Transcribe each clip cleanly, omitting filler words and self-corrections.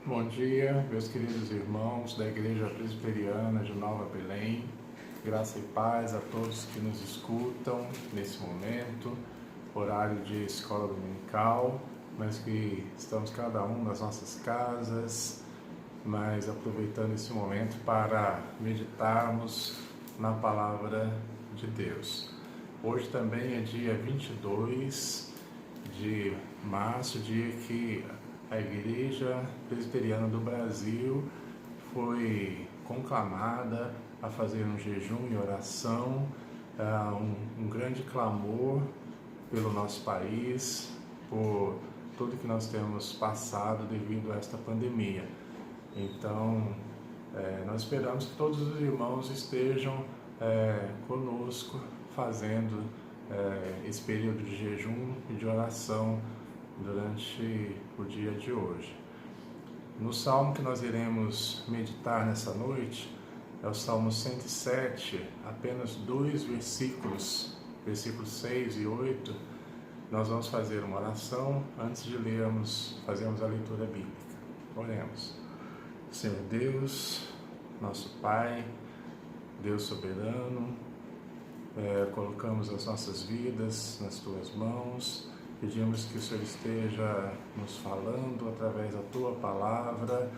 Bom dia, meus queridos irmãos da Igreja Presbiteriana de Nova Belém. Graça e paz a todos que nos escutam nesse momento, horário de escola dominical, mas que estamos cada um nas nossas casas, mas aproveitando esse momento para meditarmos na Palavra de Deus. Hoje também é dia 22 de março, dia que a Igreja Presbiteriana do Brasil foi conclamada a fazer um jejum e oração, um grande clamor pelo nosso país, por tudo que nós temos passado devido a esta pandemia. Então, nós esperamos que todos os irmãos estejam conosco fazendo esse período de jejum e de oração durante o dia de hoje. No salmo que nós iremos meditar nessa noite é o Salmo 107, apenas 2 versículos 6 e 8. Nós vamos fazer uma oração antes de fazermos a leitura bíblica. Oremos. Senhor Deus, nosso Pai, Deus soberano, colocamos as nossas vidas nas Tuas mãos. Pedimos que o Senhor esteja nos falando através da Tua Palavra,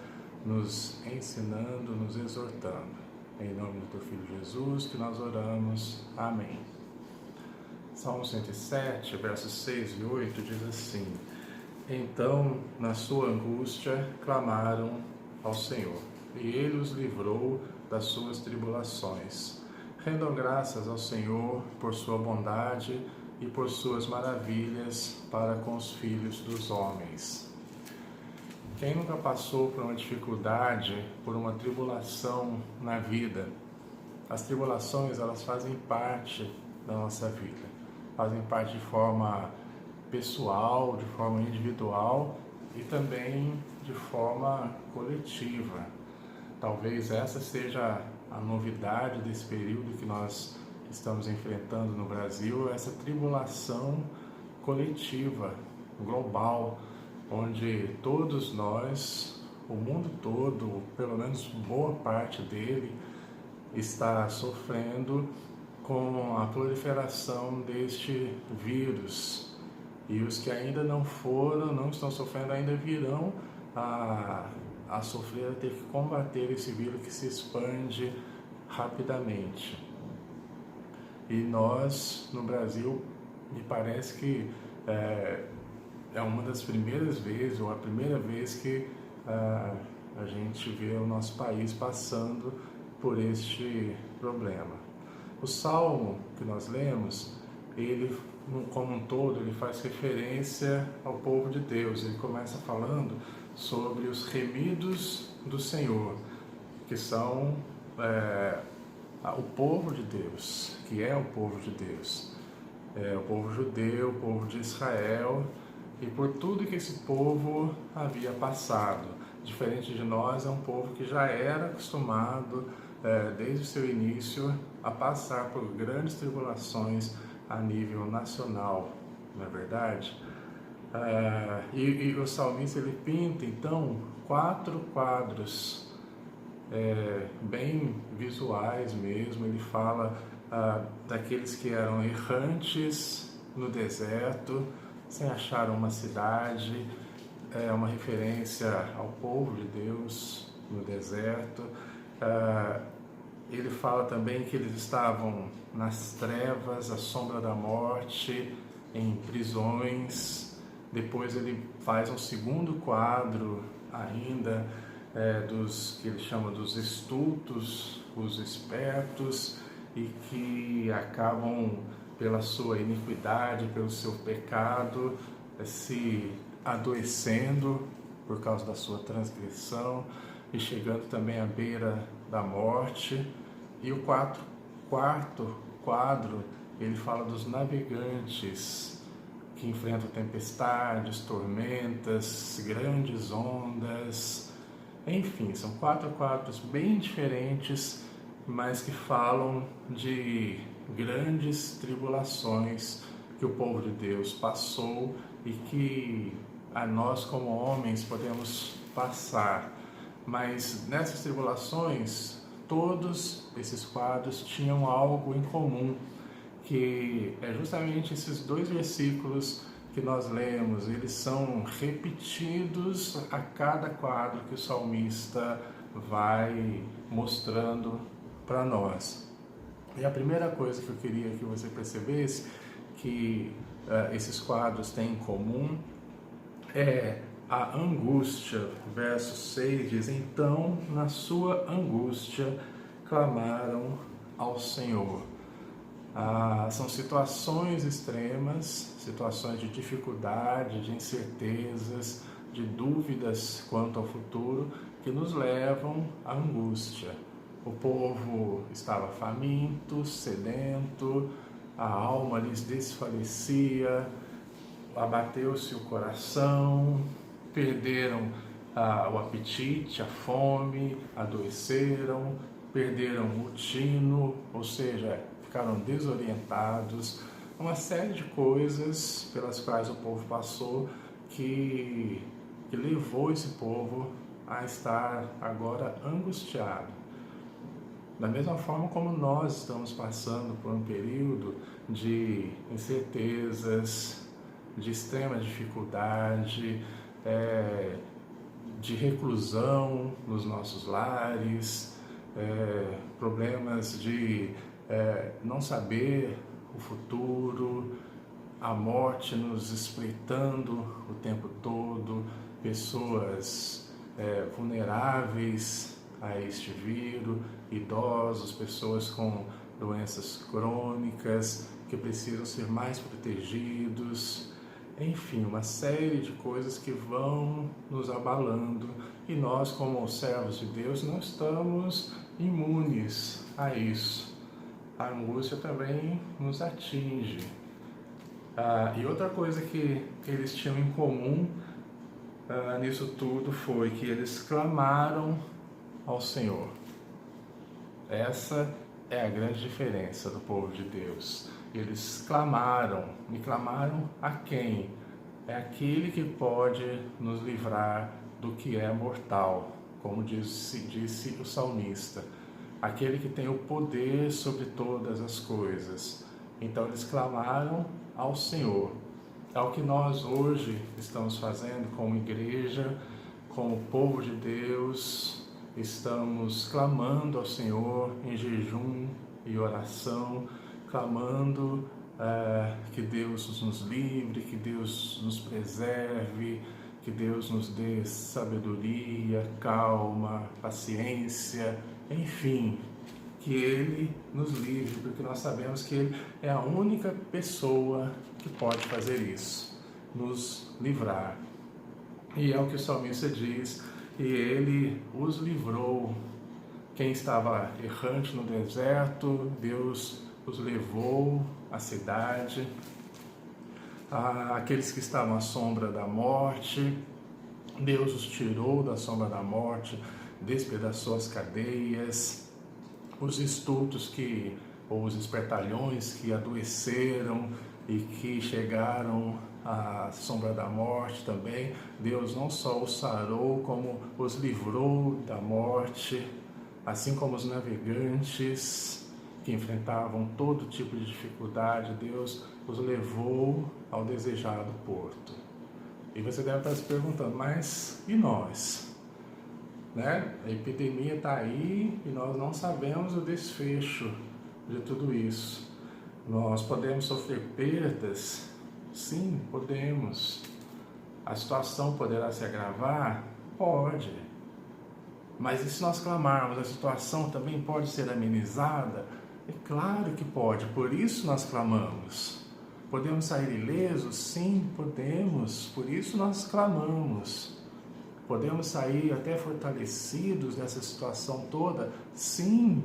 nos ensinando, nos exortando. Em nome do Teu Filho Jesus que nós oramos. Amém. Salmo 107, versos 6 e 8 diz assim: Então, na sua angústia, clamaram ao Senhor, e Ele os livrou das suas tribulações. Rendam graças ao Senhor por sua bondade e por suas maravilhas para com os filhos dos homens. Quem nunca passou por uma dificuldade, por uma tribulação na vida? As tribulações, elas fazem parte da nossa vida, fazem parte de forma pessoal, de forma individual e também de forma coletiva. Talvez essa seja a novidade desse período que nós estamos enfrentando no Brasil, essa tribulação coletiva, global, onde todos nós, o mundo todo, pelo menos boa parte dele, está sofrendo com a proliferação deste vírus. E os que ainda não estão sofrendo, ainda virão a sofrer, a ter que combater esse vírus que se expande rapidamente. E nós, no Brasil, me parece que é uma das primeiras vezes, ou a primeira vez que a gente vê o nosso país passando por este problema. O Salmo que nós lemos, ele, como um todo, ele faz referência ao povo de Deus. Ele começa falando sobre os remidos do Senhor, que são o povo de Deus, que é o povo de Deus, o povo judeu, o povo de Israel, e por tudo que esse povo havia passado. Diferente de nós, é um povo que já era acostumado, desde o seu início, a passar por grandes tribulações a nível nacional, não é verdade? E o salmista, ele pinta, então, 4 quadros bem visuais mesmo. Ele fala daqueles que eram errantes no deserto, sem achar uma cidade, uma referência ao povo de Deus no deserto. Ele fala também que eles estavam nas trevas, à sombra da morte, em prisões. Depois ele faz um segundo quadro ainda, dos que ele chama dos estultos, os espertos, e que acabam, pela sua iniquidade, pelo seu pecado, se adoecendo por causa da sua transgressão e chegando também à beira da morte. E o quarto quadro, ele fala dos navegantes que enfrentam tempestades, tormentas, grandes ondas. Enfim, são 4 quadros bem diferentes, mas que falam de grandes tribulações que o povo de Deus passou e que a nós como homens podemos passar. Mas nessas tribulações, todos esses quadros tinham algo em comum, que é justamente esses 2 versículos que nós lemos. Eles são repetidos a cada quadro que o salmista vai mostrando para nós. E a primeira coisa que eu queria que você percebesse que esses quadros têm em comum é a angústia. Verso 6 diz: então, na sua angústia, clamaram ao Senhor. São situações extremas, situações de dificuldade, de incertezas, de dúvidas quanto ao futuro, que nos levam à angústia. O povo estava faminto, sedento, a alma lhes desfalecia, abateu-se o coração, perderam o apetite, a fome, adoeceram, perderam o tino, ou seja, ficaram desorientados. Uma série de coisas pelas quais o povo passou que levou esse povo a estar agora angustiado. Da mesma forma como nós estamos passando por um período de incertezas, de extrema dificuldade, de reclusão nos nossos lares, problemas de não saber o futuro, a morte nos espreitando o tempo todo, pessoas vulneráveis a este vírus, idosos, pessoas com doenças crônicas que precisam ser mais protegidos. Enfim, uma série de coisas que vão nos abalando, e nós, como servos de Deus, não estamos imunes a isso. A angústia também nos atinge. E outra coisa que eles tinham em comum nisso tudo foi que eles clamaram ao Senhor. Essa é a grande diferença do povo de Deus. Eles clamaram. E clamaram a quem? É aquele que pode nos livrar do que é mortal, como disse o salmista. Aquele que tem o poder sobre todas as coisas. Então eles clamaram ao Senhor. É o que nós hoje estamos fazendo como igreja, como povo de Deus. Estamos clamando ao Senhor em jejum e oração, clamando que Deus nos livre, que Deus nos preserve, que Deus nos dê sabedoria, calma, paciência, enfim, que Ele nos livre, porque nós sabemos que Ele é a única pessoa que pode fazer isso, nos livrar. E é o que o salmista diz: e Ele os livrou. Quem estava errante no deserto, Deus os levou à cidade. Aqueles que estavam à sombra da morte, Deus os tirou da sombra da morte, despedaçou as cadeias. Os estultos ou os espertalhões que adoeceram e que chegaram à sombra da morte também, Deus não só os sarou, como os livrou da morte, assim como os navegantes que enfrentavam todo tipo de dificuldade, Deus os levou ao desejado porto. E você deve estar se perguntando, mas e nós? Né? A epidemia está aí e nós não sabemos o desfecho de tudo isso. Nós podemos sofrer perdas? Sim, podemos. A situação poderá se agravar? Pode. Mas e se nós clamarmos, a situação também pode ser amenizada? É claro que pode, por isso nós clamamos. Podemos sair ilesos? Sim, podemos, por isso nós clamamos. Podemos sair até fortalecidos dessa situação toda? Sim,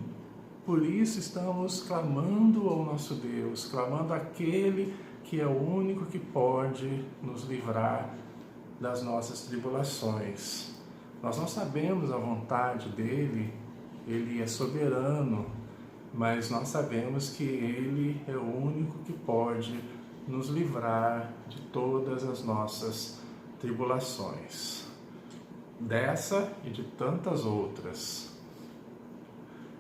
por isso estamos clamando ao nosso Deus, clamando àquele que é o único que pode nos livrar das nossas tribulações. Nós não sabemos a vontade dele, ele é soberano, mas nós sabemos que ele é o único que pode nos livrar de todas as nossas tribulações. dessa e de tantas outras.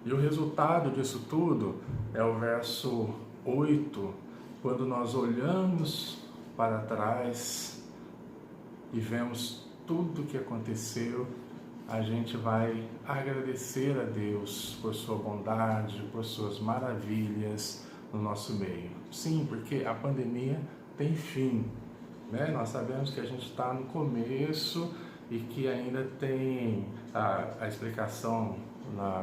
E o resultado disso tudo é o verso 8, quando nós olhamos para trás e vemos tudo o que aconteceu, a gente vai agradecer a Deus por sua bondade, por suas maravilhas no nosso meio. Sim, porque a pandemia tem fim, né? Nós sabemos que a gente está no começo e que ainda tem a explicação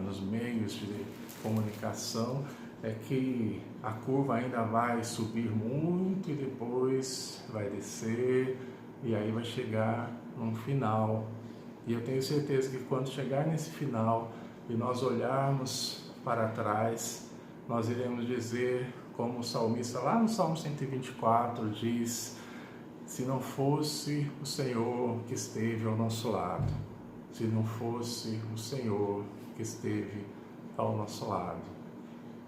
nos meios de comunicação é que a curva ainda vai subir muito e depois vai descer e aí vai chegar num final. E eu tenho certeza que quando chegar nesse final e nós olharmos para trás, nós iremos dizer, como o salmista lá no Salmo 124 diz: se não fosse o Senhor que esteve ao nosso lado, se não fosse o Senhor que esteve ao nosso lado.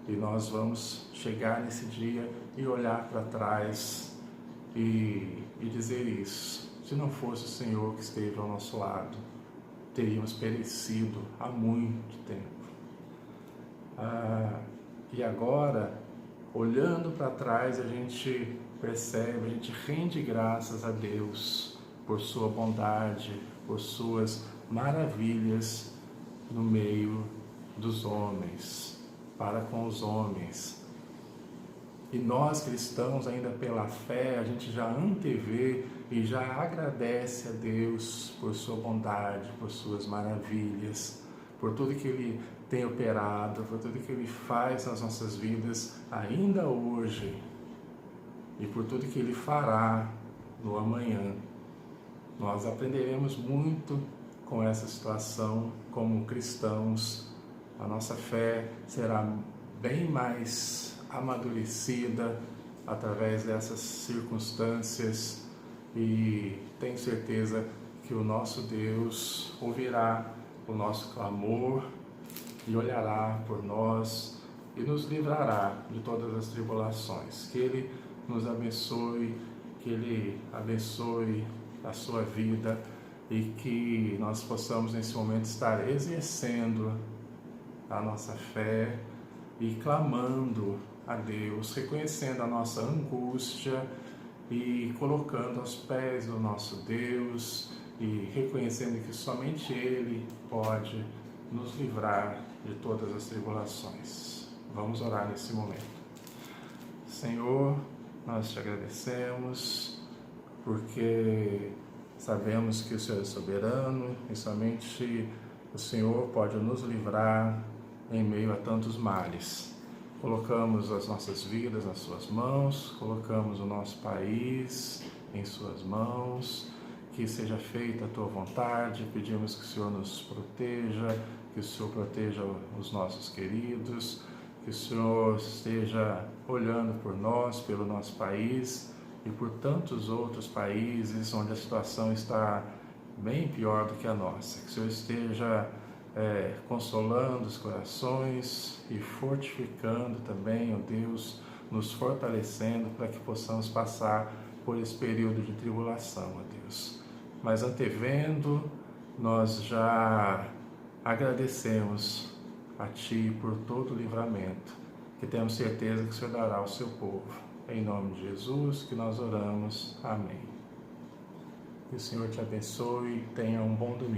E nós vamos chegar nesse dia e olhar para trás e dizer isso: se não fosse o Senhor que esteve ao nosso lado, teríamos perecido há muito tempo. E agora, olhando para trás, a gente percebe, a gente rende graças a Deus por sua bondade, por suas maravilhas no meio dos homens, para com os homens. E nós cristãos, ainda pela fé, a gente já antevê e já agradece a Deus por sua bondade, por suas maravilhas, por tudo que Ele tem operado, por tudo que Ele faz nas nossas vidas ainda hoje e por tudo que Ele fará no amanhã. Nós aprenderemos muito com essa situação como cristãos. A nossa fé será bem mais amadurecida através dessas circunstâncias e tenho certeza que o nosso Deus ouvirá o nosso clamor e olhará por nós e nos livrará de todas as tribulações. Que Ele nos abençoe, que Ele abençoe a sua vida e que nós possamos nesse momento estar exercendo a nossa fé e clamando a Deus, reconhecendo a nossa angústia e colocando aos pés do nosso Deus e reconhecendo que somente Ele pode nos livrar de todas as tribulações. Vamos orar nesse momento. Senhor, nós te agradecemos porque sabemos que o Senhor é soberano e somente o Senhor pode nos livrar em meio a tantos males. Colocamos as nossas vidas nas suas mãos, colocamos o nosso país em suas mãos, que seja feita a tua vontade, pedimos que o Senhor nos proteja, que o Senhor proteja os nossos queridos, que o Senhor esteja olhando por nós, pelo nosso país e por tantos outros países onde a situação está bem pior do que a nossa. Que o Senhor esteja consolando os corações e fortificando também, ó Deus, nos fortalecendo para que possamos passar por esse período de tribulação, ó Deus. Mas antevendo, nós já agradecemos a Ti por todo o livramento, que temos certeza que o Senhor dará ao seu povo. Em nome de Jesus que nós oramos. Amém. Que o Senhor te abençoe e tenha um bom domingo.